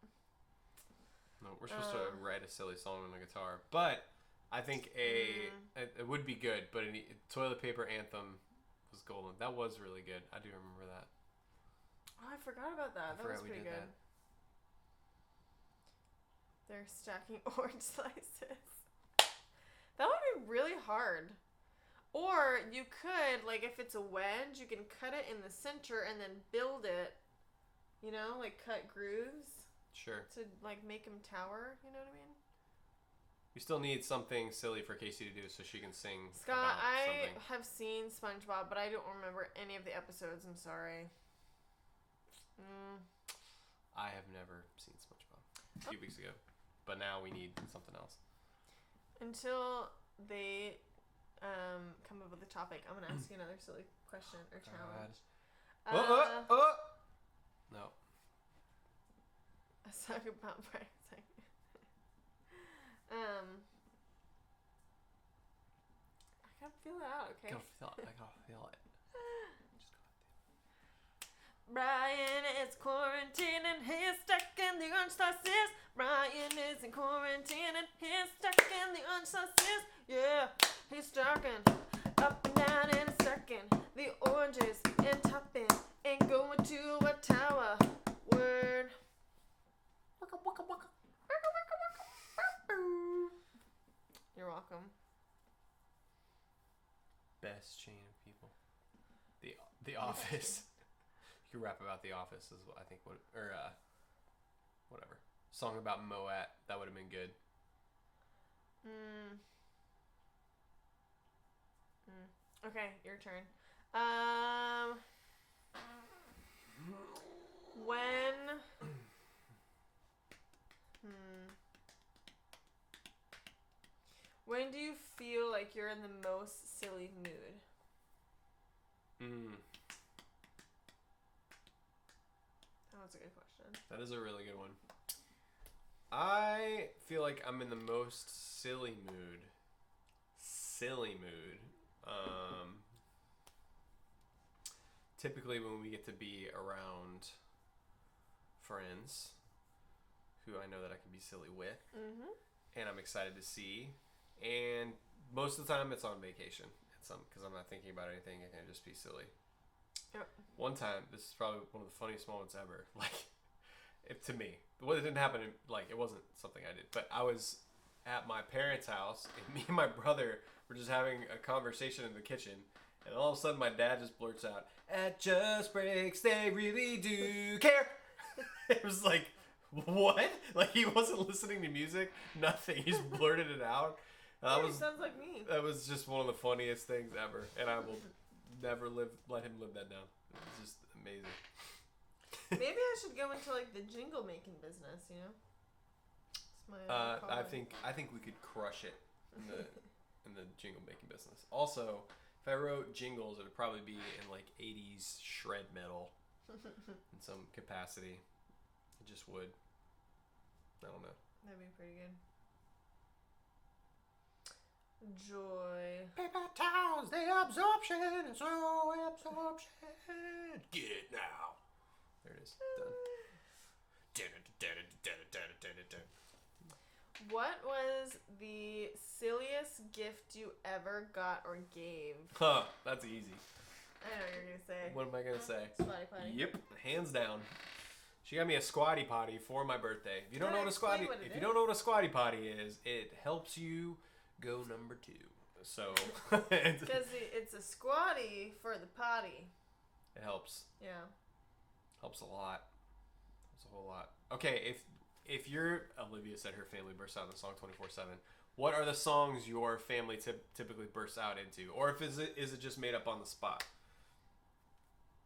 No, we're supposed to write a silly song on the guitar, but I think it would be good. But a Toilet Paper Anthem was golden. That was really good. I do remember that. Oh, I forgot about that. That was forgot we pretty did good. They're stacking orange slices. That would be really hard. Or you could, like, if it's a wedge, you can cut it in the center and then build it. You know, like cut grooves Sure. to like make them tower. You know what I mean? We still need something silly for Casey to do so she can sing Scott, about I something. have seen SpongeBob, but I don't remember any of the episodes. I'm sorry. I have never seen SpongeBob. A few weeks ago. But now we need something else. Until they come up with a topic, I'm gonna ask you another silly question or challenge. No. A song about Brian. I gotta feel it out, okay? I gotta feel it. Brian is quarantined and he's stuck in the orange slices. Brian is in quarantine and he's stuck in the orange slices. Yeah, he's stacking up and down and stacking the oranges and topping and going to a tower. Word. Waka, waka, waka. Waka, waka, waka. You're welcome. Best chain of people. The Office. You could rap about The Office is what I think whatever. Song about Moet, that would have been good. Okay, your turn. When do you feel like you're in the most silly mood? That was a good question. That is a really good one. I feel like I'm in the most silly mood. Typically when we get to be around friends who I know that I can be silly with, and I'm excited to see. And most of the time it's on vacation. Because I'm not thinking about anything, I can just be silly. Yep. One time, this is probably one of the funniest moments ever. To me, well, it didn't happen. It wasn't something I did, but I was at my parents' house, and me and my brother were just having a conversation in the kitchen, and all of a sudden, my dad just blurts out, "At Just Breaks, they really do care." It was like, what? Like he wasn't listening to music, nothing. He just blurted it out. Sounds like me. That was just one of the funniest things ever, and I will never let him live that down. It was just amazing. Maybe I should go into like the jingle making business. You know. It's my I think we could crush it in the jingle making business. Also, if I wrote jingles, it would probably be in like 80s shred metal in some capacity. It just would. I don't know. That'd be pretty good. Joy. Paper towels, the absorption, and slow absorption. Get it now. There it is. Done. What was the silliest gift you ever got or gave? Huh, that's easy. I know what you're gonna say. What am I gonna say? Squatty potty. Yep, hands down. She got me a squatty potty for my birthday. If you don't know what a Explain squatty, what it if is. you don't know what a squatty potty is, it helps you go number 2. So it Because it's a squatty for the potty. helps. Yeah. Helps a lot. Helps a whole lot. Okay, if you're Olivia said her family bursts out in the song 24/7. What are the songs your family typically bursts out into, or if is it just made up on the spot?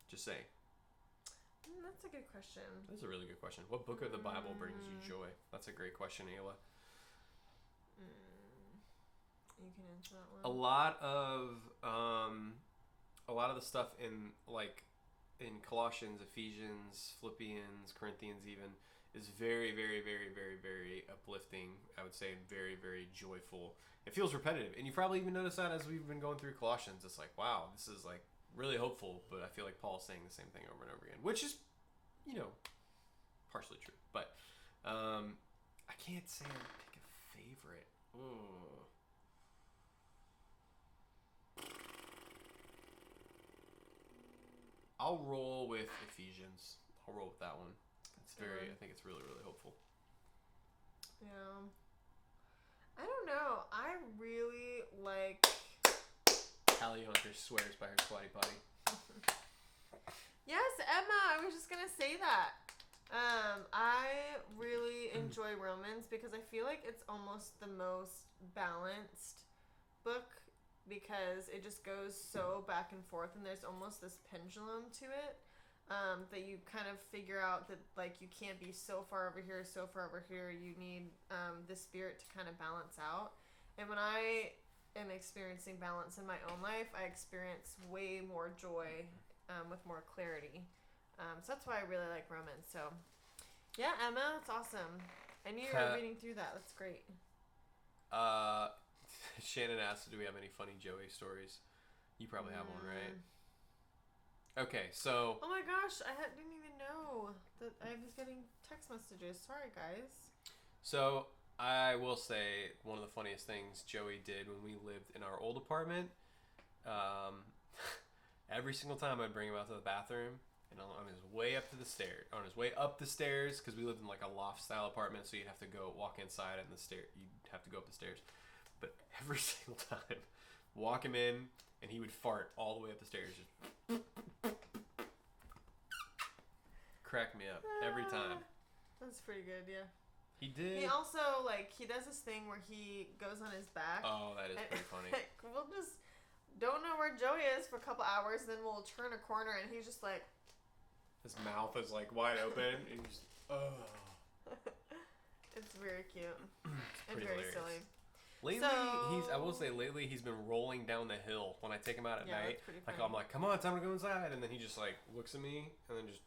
Just saying. That's a good question. That's a really good question. What book of the Bible brings you joy? That's a great question, Ayla. You can answer that one. A lot of the stuff in Colossians, Ephesians, Philippians, Corinthians even is very, very, very, very, very uplifting. I would say very, very joyful. It feels repetitive, and you probably even noticed that as we've been going through Colossians. It's like, wow, this is like really hopeful, but I feel like Paul's saying the same thing over and over again, which is, partially true. But I can't say I would pick a favorite. I'll roll with Ephesians. I'll roll with that one. I think it's really, really hopeful. Yeah. I don't know. I really like. Callie Hunter swears by her squatty potty. Yes, Emma. I was just gonna say that. I really enjoy Romans because I feel like it's almost the most balanced book because it just goes so back and forth, and there's almost this pendulum to it. That you kind of figure out that like you can't be so far over here, so far over here. You need the spirit to kind of balance out. And when I am experiencing balance in my own life, I experience way more joy with more clarity. So that's why I really like Romans. So yeah, Emma, that's awesome. I knew you were reading through that. That's great. Shannon asked, do we have any funny Joey stories? You probably have one, right? Okay, so... Oh my gosh, didn't even know that I was getting text messages. Sorry, guys. So, I will say one of the funniest things Joey did when we lived in our old apartment, every single time I'd bring him out to the bathroom, and on his way up the stairs, because we lived in like a loft-style apartment, so you'd have to go walk inside and you'd have to go up the stairs. But every single time, walk him in, and he would fart all the way up the stairs, just... Crack me up every time. That's pretty good, yeah. He did. He also, he does this thing where he goes on his back. Oh, that is pretty funny. We'll just don't know where Joey is for a couple hours, then we'll turn a corner and he's just like... His mouth is wide open, and he's just, It's very cute. It's And pretty very hilarious. silly. Lately, I will say lately he's been rolling down the hill when I take him out at night. That's pretty Like funny. I'm like, come on, time to go inside, and then he just looks at me and then just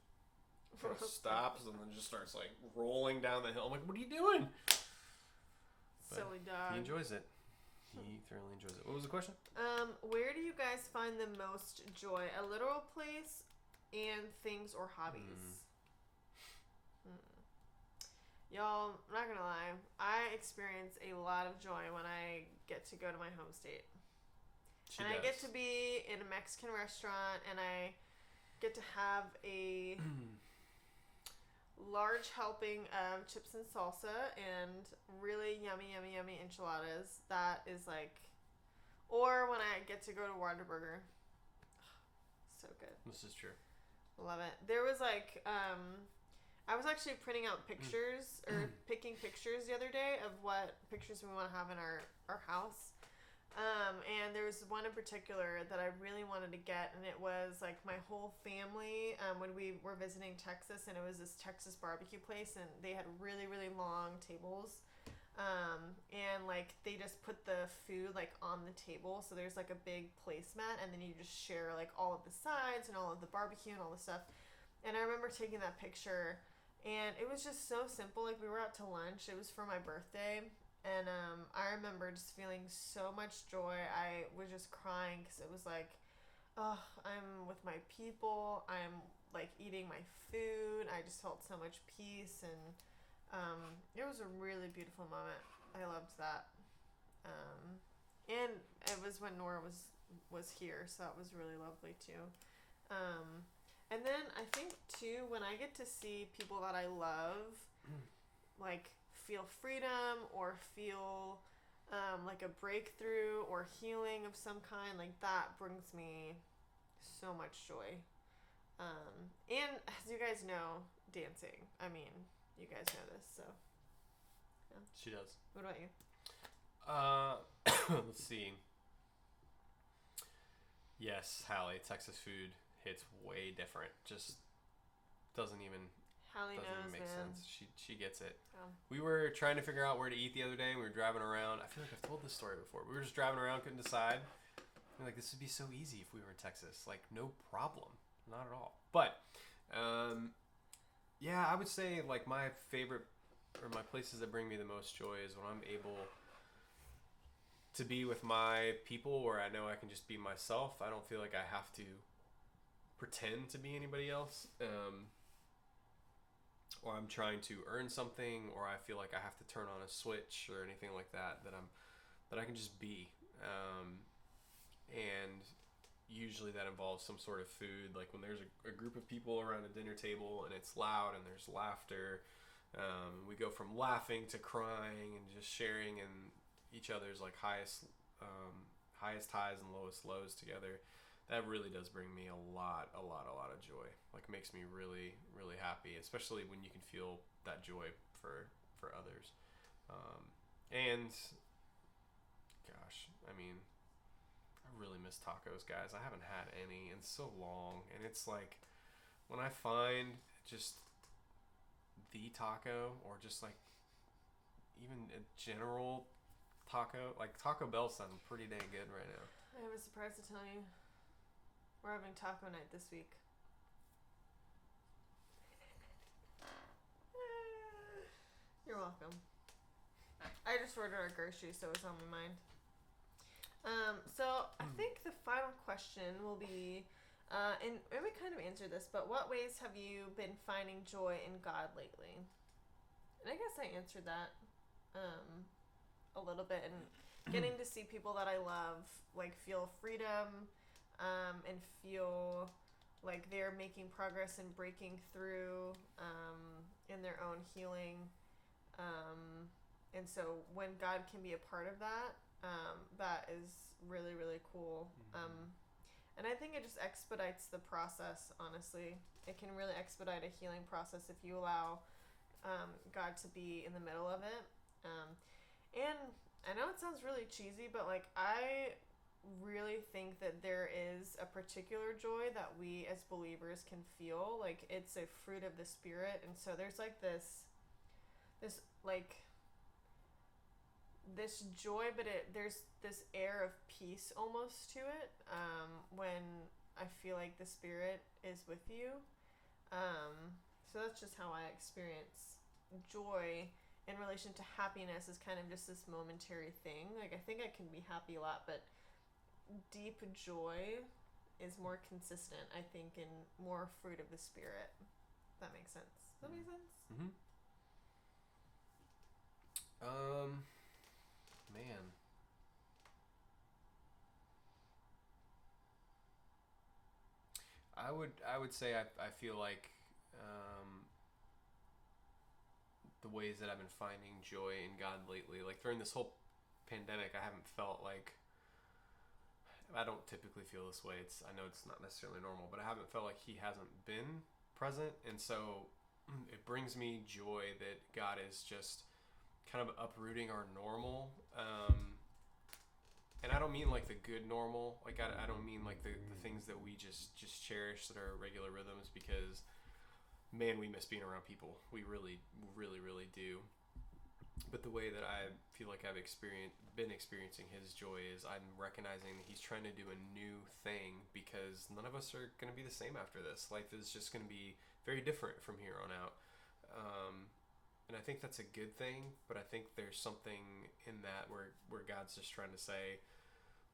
kind of stops and then just starts rolling down the hill. I'm like, what are you doing? Silly dog. He enjoys it. He thoroughly enjoys it. What was the question? Where do you guys find the most joy? A literal place and things or hobbies? Y'all, I'm not gonna lie. I experience a lot of joy when I get to go to my home state. I get to be in a Mexican restaurant and I get to have a large helping of chips and salsa and really yummy, yummy, yummy enchiladas. That is or when I get to go to Whataburger. So good. This is true. Love it. There was I was actually printing out pictures or picking pictures the other day of what pictures we want to have in our house. And there was one in particular that I really wanted to get, and it was my whole family when we were visiting Texas, and it was this Texas barbecue place, and they had really, really long tables. And they just put the food on the table, so there's a big placemat, and then you just share all of the sides and all of the barbecue and all the stuff. And I remember taking that picture, and it was just so simple. We were out to lunch. It was for my birthday, And I remember just feeling so much joy. I was just crying because it was like, oh, I'm with my people. I'm like eating my food. I just felt so much peace, and it was a really beautiful moment. I loved that. And it was when Nora was here, so that was really lovely too. And then I think too, when I get to see people that I love, like feel freedom or feel like a breakthrough or healing of some kind, like that brings me so much joy. And as you guys know, dancing. I mean, you guys know this, so. Yeah. She does. What about you? Let's see. Yes, Hallie, Texas food hits way different. Just doesn't even make sense. She gets it. Oh. We were trying to figure out where to eat the other day. We were driving around. I feel like I've told this story before. We were just driving around, couldn't decide. We're like, this would be so easy if we were in Texas. Like, no problem. Not at all. But, yeah, I would say, like, my favorite, or my places that bring me the most joy is when I'm able to be with my people where I know I can just be myself. I don't feel like I have to pretend to be anybody else. Or I'm trying to earn something, or I feel like I have to turn on a switch or anything like that. That I can just be. And usually that involves some sort of food. Like when there's a group of people around a dinner table and it's loud and there's laughter. We go from laughing to crying and just sharing in each other's like highest highs and lowest lows together. That really does bring me a lot of joy. Like makes me really, really happy, especially when you can feel that joy for others. And gosh, I mean, I really miss tacos, guys. I haven't had any in so long, and it's like when I find just the taco or just like even a general taco, like Taco Bell sounds pretty dang good right now. I was surprised to tell you. We're having taco night this week. You're welcome. I just ordered our groceries, so it's on my mind. So I think the final question will be, and we kind of answered this, but what ways have you been finding joy in God lately? And I guess I answered that a little bit, and getting to see people that I love like feel freedom. And feel like they're making progress and breaking through in their own healing. And so when God can be a part of that, that is really, really cool. And I think it just expedites the process, honestly. It can really expedite a healing process if you allow God to be in the middle of it. And I know it sounds really cheesy, but like I really think that there is a particular joy that we as believers can feel. Like it's a fruit of the Spirit, and so there's like this joy, but there's this air of peace almost to it when I feel like the Spirit is with you. So that's just how I experience joy in relation to happiness. Is kind of just this momentary thing. Like I think I can be happy a lot, but deep joy is more consistent, I think, and more fruit of the Spirit. If that makes sense. Does that make sense? Mm-hmm. Man. I would say I feel like the ways that I've been finding joy in God lately, like during this whole pandemic, I haven't felt like, I don't typically feel this way. I know it's not necessarily normal, but I haven't felt like He hasn't been present, and so it brings me joy that God is just kind of uprooting our normal. And I don't mean like the good normal. Like I don't mean like the things that we just cherish that are regular rhythms, because man, we miss being around people. We really, really, really do. But the way that I feel like I've been experiencing His joy is I'm recognizing that He's trying to do a new thing, because none of us are going to be the same after this. Life is just going to be very different from here on out. And I think that's a good thing, but I think there's something in that where God's just trying to say,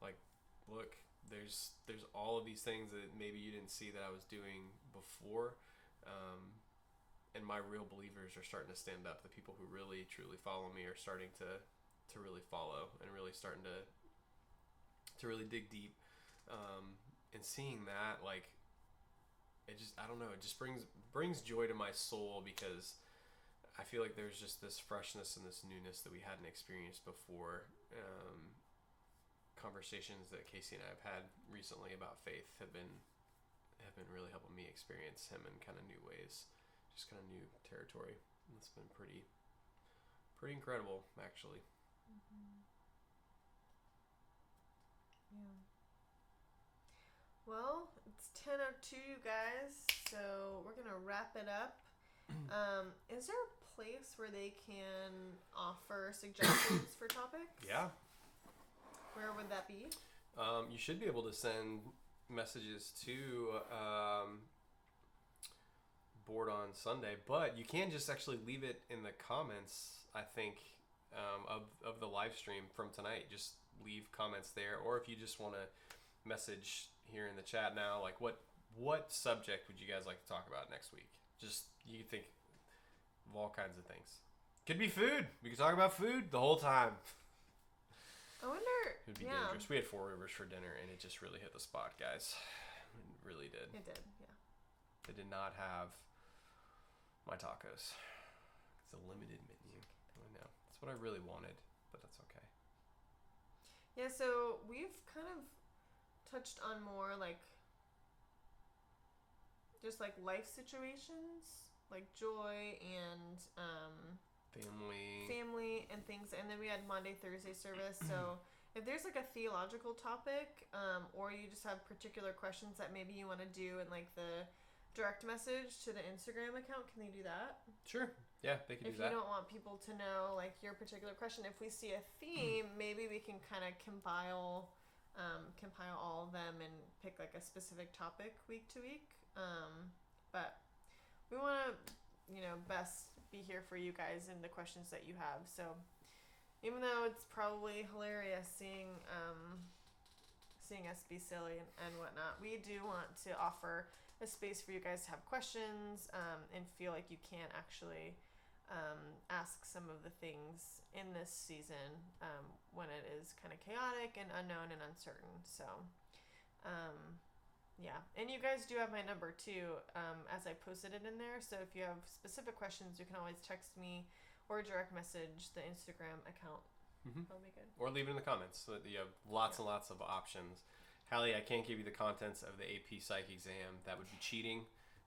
like, look, there's all of these things that maybe you didn't see that I was doing before, and my real believers are starting to stand up. The people who really truly follow me are starting to really follow and really starting to really dig deep, and seeing that, like, it just, I don't know, it just brings joy to my soul, because I feel like there's just this freshness and this newness that we hadn't experienced before. Conversations that Casey and I have had recently about faith have been really helping me experience him in kind of new ways, just kind of new territory. And it's been pretty incredible, actually. Yeah. Well, it's 10:02, you guys, so we're gonna wrap it up. Is there a place where they can offer suggestions for topics? Yeah. Where would that be? You should be able to send messages to Board on Sunday, but you can just actually leave it in the comments, I think, of the live stream from tonight. Just leave comments there, or if you just want to message here in the chat now, like, what subject would you guys like to talk about next week? Just, you can think of all kinds of things. Could be food. We could talk about food the whole time. I wonder. It would be dangerous. We had Four Rivers for dinner, and it just really hit the spot, guys. It really did. It did, yeah. They did not have my tacos. It's a limited menu. I know. That's what I really wanted, but that's okay. Yeah, so we've kind of touched on more, like, just, like, life situations, like joy and family and things. And then we had Monday, Thursday service. So if there's, like, a theological topic, or you just have particular questions that maybe you want to do in, like, the direct message to the Instagram account, can they do that? Sure. Yeah, they can do that. If you don't want people to know, like, your particular question, if we see a theme, maybe we can kind of compile all of them and pick, like, a specific topic week to week. But we want to, best be here for you guys and the questions that you have. So even though it's probably hilarious seeing us be silly and whatnot, we do want to offer a space for you guys to have questions, and feel like you can actually ask some of the things in this season, when it is kind of chaotic and unknown and uncertain. So yeah, and you guys do have my number too, as I posted it in there. So if you have specific questions, you can always text me or direct message the Instagram account. That'll be good. Or leave it in the comments, so that you have lots and lots of options. Hallie, I can't give you the contents of the AP Psych exam. That would be cheating.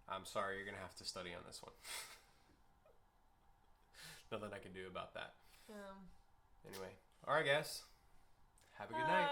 I'm sorry, you're going to have to study on this one. Nothing I can do about that. Anyway. All right, guys. Have a good night.